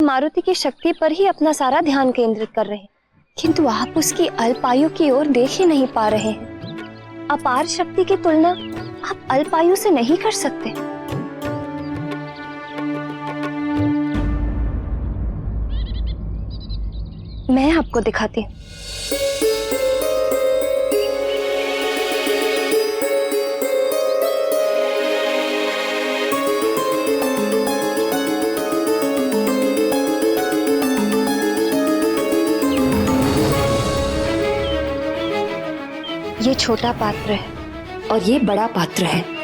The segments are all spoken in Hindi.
मारुति की शक्ति पर ही अपना सारा ध्यान केंद्रित कर रहे हैं, किंतु आप उसकी अल्पायु की ओर देख ही नहीं पा रहे हैं। अपार शक्ति की तुलना आप अल्पायु से नहीं कर सकते। मैं आपको दिखाती हूँ। ये छोटा पात्र है और ये बड़ा पात्र है।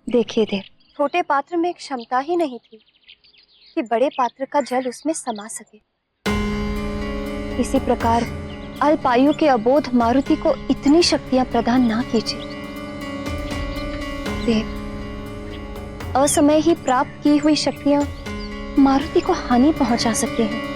देखिए देव, छोटे पात्र में एक क्षमता ही नहीं थी कि बड़े पात्र का जल उसमें समा सके। इसी प्रकार अल्पायु के अबोध मारुति को इतनी शक्तियां प्रदान ना कीजिए। देव, असमय ही प्राप्त की हुई शक्तियां मारुति को हानि पहुंचा सकती हैं।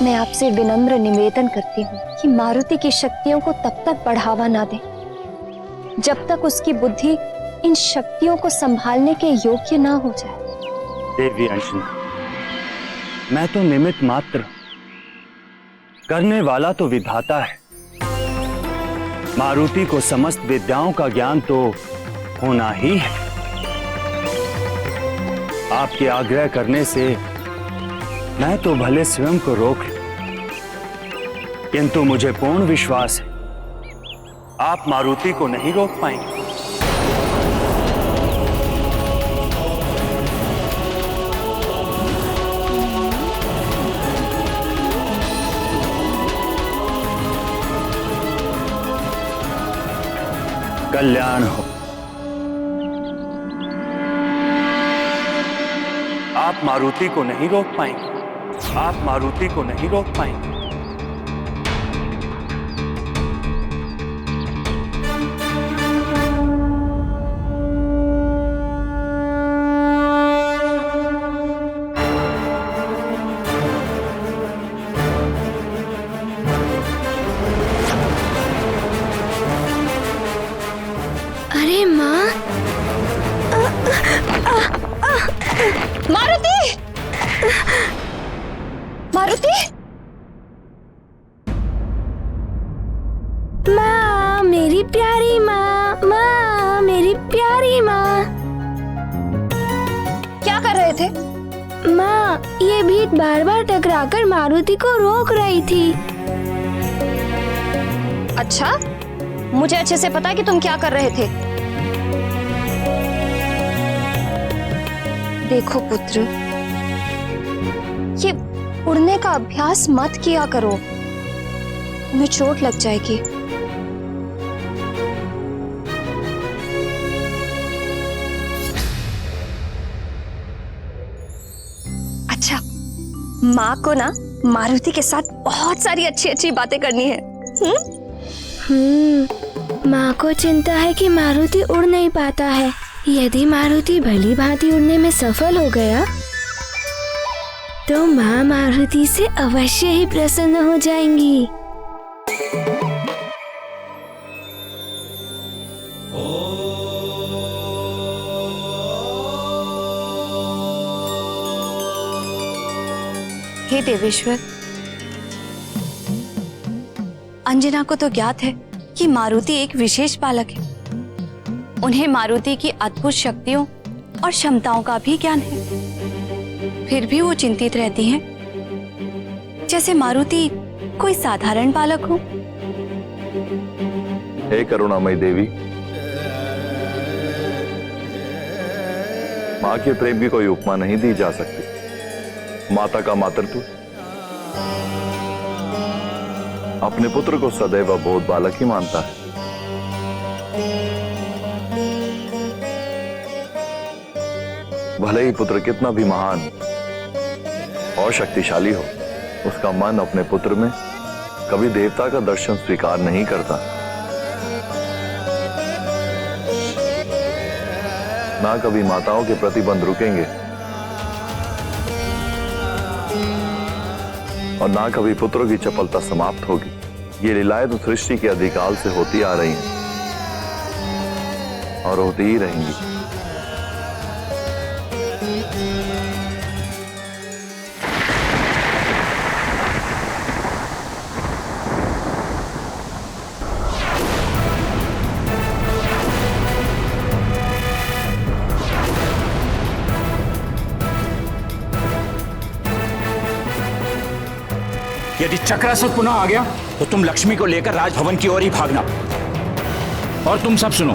मैं आपसे विनम्र निवेदन करती हूँ कि मारुति की शक्तियों को तब तक बढ़ावा ना दें जब तक उसकी बुद्धि इन शक्तियों को संभालने के योग्य ना हो जाए। देवी अंशना, मैं तो निमित्त मात्र, करने वाला तो विधाता है। मारुति को समस्त विद्याओं का ज्ञान तो होना ही है। आपके आग्रह करने से मैं तो भले स्वयं को रोक लूं, किंतु मुझे पूर्ण विश्वास है आप मारुति को नहीं रोक पाएंगे। कल्याण हो। आप मारुति को नहीं रोक पाएंगे। आप मारुति को नहीं रोक पाएंगे। अरे माँ, मारुति! मारुति! माँ, मेरी प्यारी माँ, माँ, मेरी प्यारी माँ। क्या कर रहे थे? माँ, ये भीड़ बार बार टकराकर मारुति को रोक रही थी। अच्छा, मुझे अच्छे से पता है कि तुम क्या कर रहे थे। देखो पुत्र, ये उड़ने का अभ्यास मत किया करो, तुम्हें चोट लग जाएगी। अच्छा, माँ को ना मारुति के साथ बहुत सारी अच्छी अच्छी बातें करनी है। माँ को चिंता है कि मारुति उड़ नहीं पाता है। यदि मारुति भली भांति उड़ने में सफल हो गया तो माँ मारुति से अवश्य ही प्रसन्न हो जाएंगी। हे देवेश्वर, अंजना को तो ज्ञात है कि मारुति एक विशेष बालक है। उन्हें मारुति की अद्भुत शक्तियों और क्षमताओं का भी ज्ञान है। फिर भी वो चिंतित रहती हैं, जैसे मारुति कोई साधारण बालक हो। हे करुणामयी देवी, माँ के प्रेम की कोई उपमा नहीं दी जा सकती। माता का मातृत्व अपने पुत्र को सदैव अबोध बालक ही मानता है। भले ही पुत्र कितना भी महान और शक्तिशाली हो, उसका मन अपने पुत्र में कभी देवता का दर्शन स्वीकार नहीं करता। ना कभी माताओं के प्रतिबंध रुकेंगे और ना कभी पुत्रों की चपलता समाप्त होगी। ये लीलाएं तो सृष्टि के अधिकाल से होती आ रही हैं और होती ही रहेंगी। यदि चक्रासुर पुनः आ गया तो तुम लक्ष्मी को लेकर राजभवन की ओर ही भागना। और तुम सब सुनो,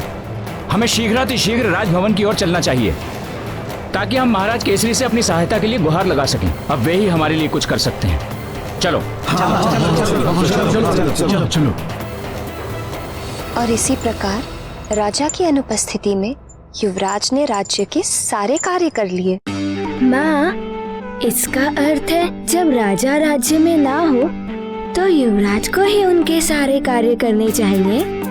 हमें शीघ्र राजभवन की ओर चलना चाहिए ताकि हम महाराज केसरी से अपनी सहायता के लिए गुहार लगा सकें। अब वे ही हमारे लिए कुछ कर सकते हैं। चलो चलो। और इसी प्रकार राजा की अनुपस्थिति में युवराज ने राज्य के सारे कार्य कर लिए। माँ, इसका अर्थ है जब राजा राज्य में ना हो तो युवराज को ही उनके सारे कार्य करने चाहिए।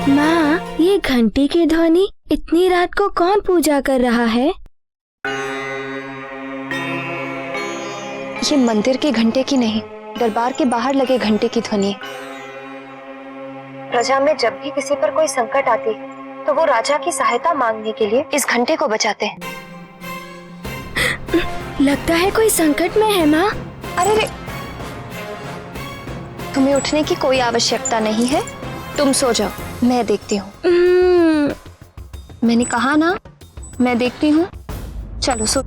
माँ, ये घंटी की ध्वनि इतनी रात को कौन पूजा कर रहा है? ये मंदिर के घंटे की नहीं, दरबार के बाहर लगे घंटे की ध्वनि है। प्रजा में जब भी किसी पर कोई संकट आती है तो वो राजा की सहायता मांगने के लिए इस घंटे को बजाते हैं। लगता है कोई संकट में है माँ। अरे रे, तुम्हें उठने की कोई आवश्यकता नहीं है, तुम सो जाओ, मैं देखती हूँ। मैंने कहा ना, मैं देखती हूँ। चलो सो।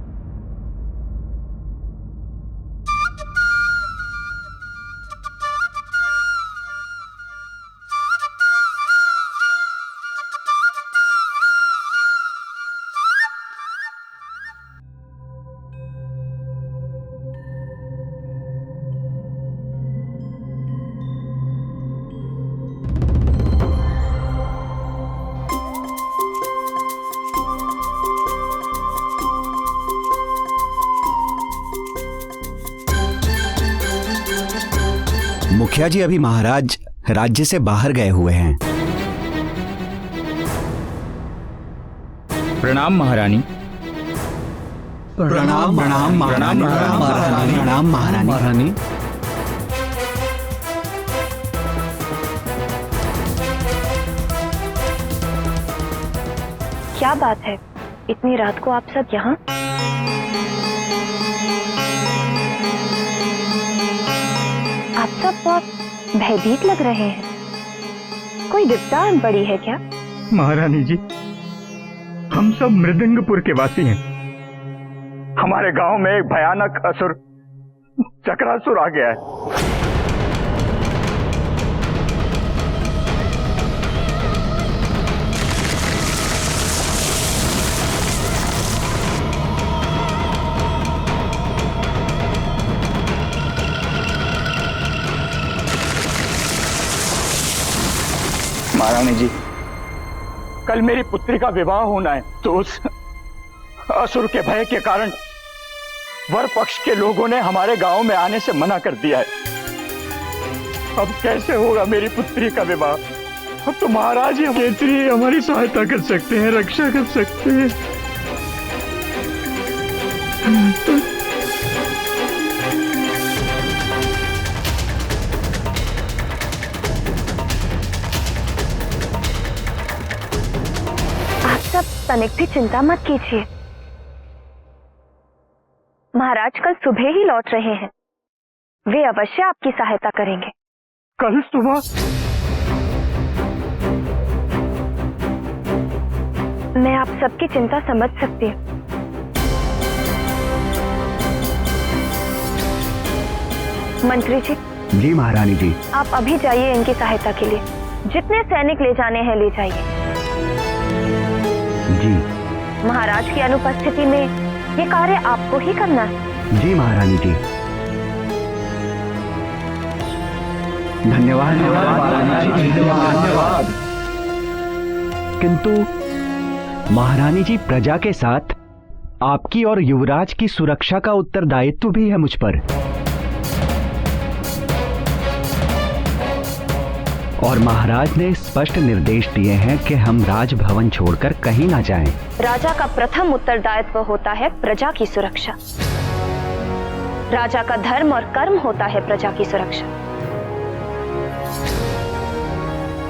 मुखिया जी अभी महाराज राज्य से बाहर गए हुए हैं। प्रणाम महारानी। प्रणाम महारानी। प्रणाम महारानी। क्या बात है, इतनी रात को आप सब यहाँ? आप सब बहुत भयभीत लग रहे हैं। कोई विपदा बड़ी है क्या? महारानी जी, हम सब मृदंगपुर के वासी हैं। हमारे गांव में एक भयानक असुर चक्रासुर आ गया है। महारानी जी, कल मेरी पुत्री का विवाह होना है, तो उस असुर के भय के कारण वर पक्ष के लोगों ने हमारे गांव में आने से मना कर दिया है। अब कैसे होगा मेरी पुत्री का विवाह? अब तो महाराज ही केसरी हमारी सहायता कर सकते हैं, रक्षा कर सकते हैं। तनिक भी चिंता मत कीजिए, महाराज कल सुबह ही लौट रहे हैं। वे अवश्य आपकी सहायता करेंगे। कल सुबह? मैं आप सबकी चिंता समझ सकती हूँ। मंत्री जी, जी महारानी जी। आप अभी जाइए इनकी सहायता के लिए। जितने सैनिक ले जाने हैं ले जाइए। जी महाराज की अनुपस्थिति में ये कार्य आपको ही करना है। जी महारानी जी। धन्यवाद धन्यवाद। किंतु महारानी जी, प्रजा के साथ आपकी और युवराज की सुरक्षा का उत्तरदायित्व भी है मुझ पर। और महाराज ने स्पष्ट निर्देश दिए हैं कि हम राजभवन छोड़कर कहीं ना जाएं। राजा का प्रथम उत्तरदायित्व होता है प्रजा की सुरक्षा। राजा का धर्म और कर्म होता है प्रजा की सुरक्षा।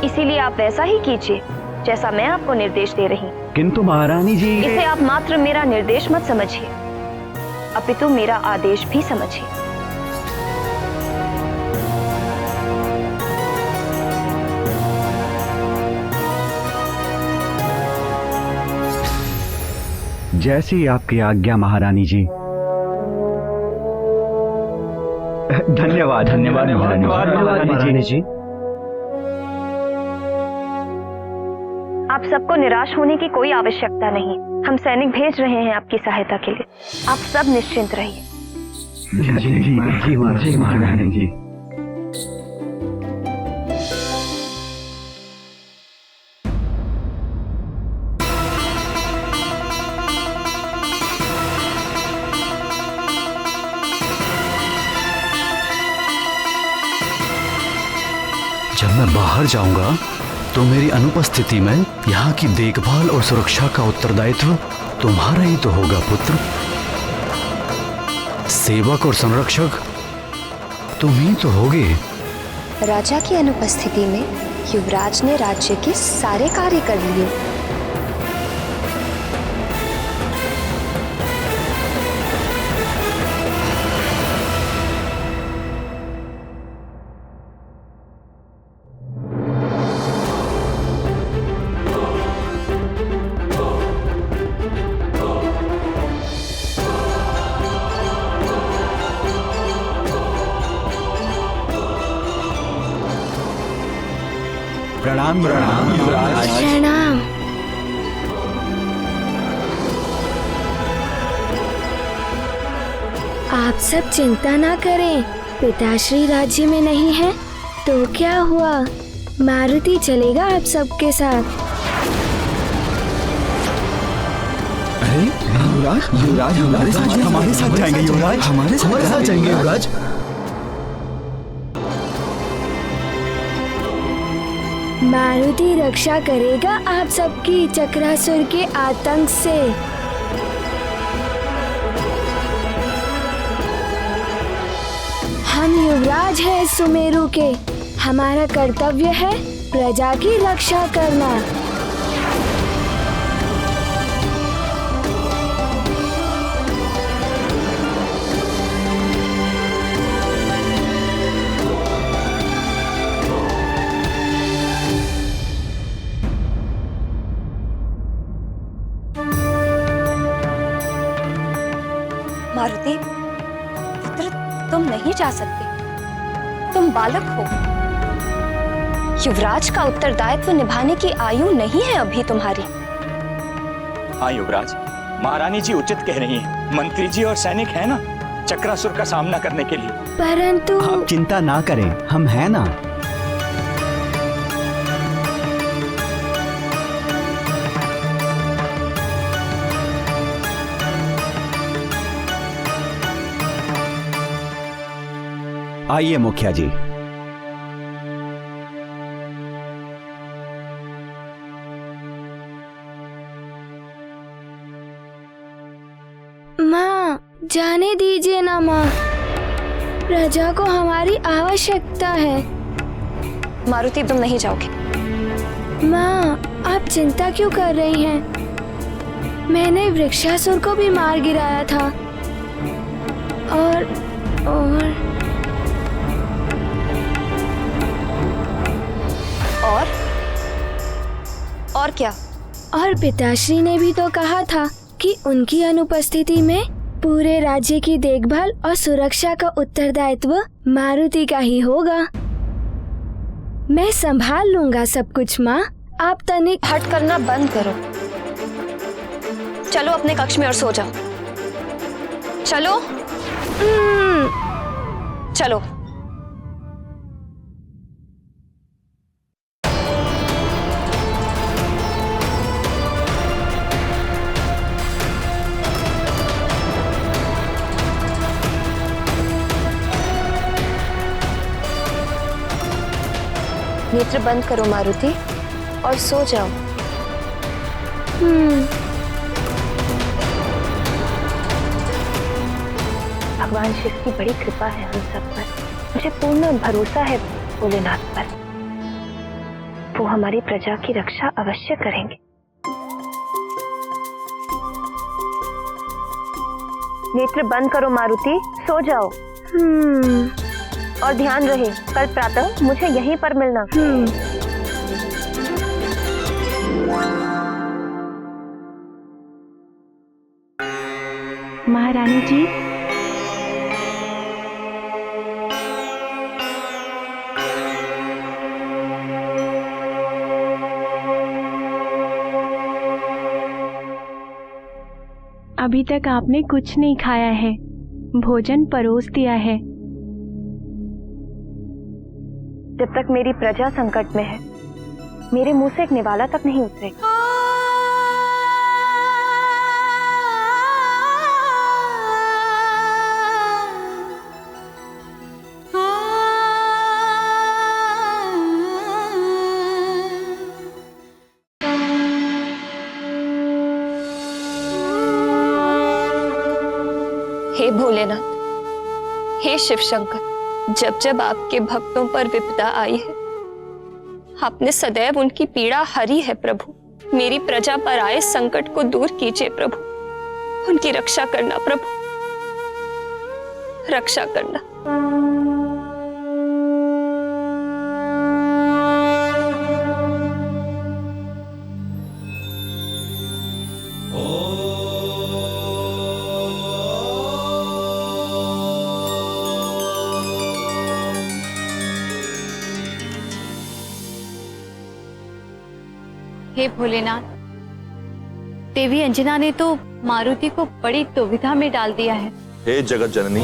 इसीलिए आप वैसा ही कीजिए जैसा मैं आपको निर्देश दे रही हूँ। किंतु महारानी जी, इसे आप मात्र मेरा निर्देश मत समझिए, अपितु मेरा आदेश भी समझिए। जैसी आपकी आज्ञा महारानी जी। धन्यवाद धन्यवाद महारानी जी। आप सबको निराश होने की कोई आवश्यकता नहीं। हम सैनिक भेज रहे हैं आपकी सहायता के लिए। आप सब निश्चिंत रहिए। जी महारानी जी। जब मैं बाहर जाऊंगा तो मेरी अनुपस्थिति में यहाँ की देखभाल और सुरक्षा का उत्तरदायित्व तुम्हारा ही तो होगा पुत्र। सेवक और संरक्षक तुम ही तो होगे। राजा की अनुपस्थिति में युवराज ने राज्य के सारे कार्य कर लिए। प्रणाम प्रणाम युवराज। प्रणाम। आप सब चिंता ना करें, पिताश्री राज्य में नहीं है तो क्या हुआ, मारुति चलेगा आप सबके साथ। अरे युवराज हमारे साथ जाएंगे युवराज, हमारे साथ जाएंगे युवराज। मारुति रक्षा करेगा आप सबकी चक्रासुर के आतंक से। हम युवराज हैं सुमेरु के, हमारा कर्तव्य है प्रजा की रक्षा करना। मारुति पुत्र, तुम नहीं जा सकते। तुम बालक हो। युवराज का उत्तरदायित्व निभाने की आयु नहीं है अभी तुम्हारी। हाँ युवराज, महारानी जी उचित कह रही हैं। मंत्री जी और सैनिक हैं ना चक्रासुर का सामना करने के लिए। परंतु आप चिंता ना करें, हम हैं ना। आइए मुखिया जी। माँ, जाने दीजिए ना माँ, प्रजा को हमारी आवश्यकता है। मारुति, तुम नहीं जाओगे। माँ, आप चिंता क्यों कर रही हैं? मैंने वृक्षासुर को भी मार गिराया था। और और क्या? और पिताश्री ने भी तो कहा था कि उनकी अनुपस्थिति में पूरे राज्य की देखभाल और सुरक्षा का उत्तरदायित्व मारुति का ही होगा। मैं संभाल लूंगा सब कुछ माँ। आप तनिक हट करना बंद करो। चलो अपने कक्ष में और सो जाओ। चलो चलो। नेत्र बंद करो मारुति और सो जाओ। भगवान शिव की बड़ी कृपा है हम सब पर। मुझे पूर्ण भरोसा है भोलेनाथ पर। वो हमारी प्रजा की रक्षा अवश्य करेंगे। नेत्र बंद करो मारुति, सो जाओ। और ध्यान रहे कल प्रातः मुझे यहीं पर मिलना। महारानी जी, अभी तक आपने कुछ नहीं खाया है। भोजन परोस दिया है। जब तक मेरी प्रजा संकट में है, मेरे मुंह से एक निवाला तक नहीं उतरेगा। हे भोलेनाथ, हे शिव शंकर, जब जब आपके भक्तों पर विपदा आई है, आपने सदैव उनकी पीड़ा हरी है प्रभु। मेरी प्रजा पर आए संकट को दूर कीजिए प्रभु। उनकी रक्षा करना प्रभु, रक्षा करना। हे भोलेनाथ, देवी अंजना ने तो मारुति को बड़ी दुविधा में डाल दिया है। हे जगत जननी,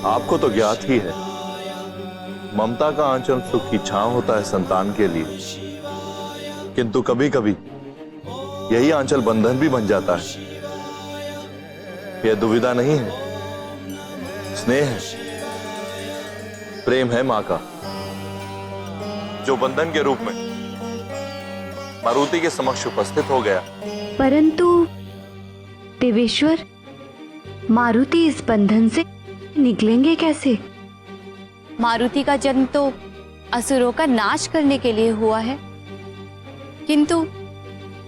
आपको तो ज्ञात ही है, ममता का आंचल सुख की छांव होता है संतान के लिए, किंतु कभी कभी यही आंचल बंधन भी बन जाता है। यह दुविधा नहीं है, स्नेह है, प्रेम है मां का, जो बंधन के रूप में मारुति के समक्ष उपस्थित हो गया। परंतु देवेश्वर, मारुति इस बंधन से निकलेंगे कैसे? मारुति का जन्म तो असुरों का नाश करने के लिए हुआ है, किंतु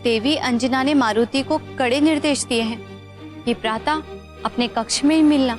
देवी अंजना ने मारुति को कड़े निर्देश दिए हैं कि प्रातः अपने कक्ष में ही मिलना।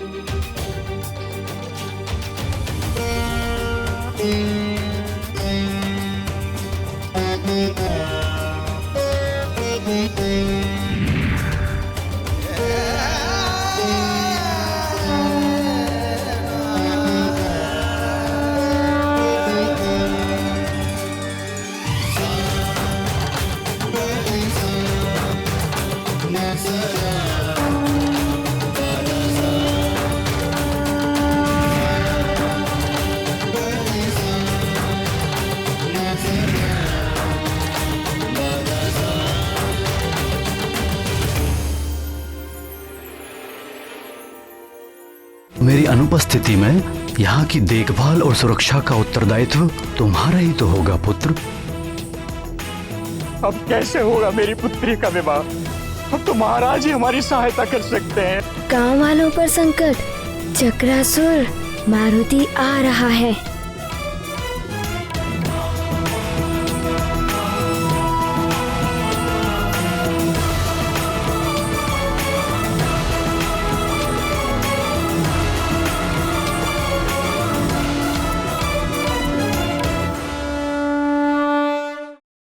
मेरी अनुपस्थिति में यहाँ की देखभाल और सुरक्षा का उत्तरदायित्व तुम्हारा ही तो होगा पुत्र। अब कैसे होगा मेरी पुत्री का विवाह? अब तो महाराज ही हमारी सहायता कर सकते हैं। गांव वालों पर संकट, चक्रासुर मारुति आ रहा है।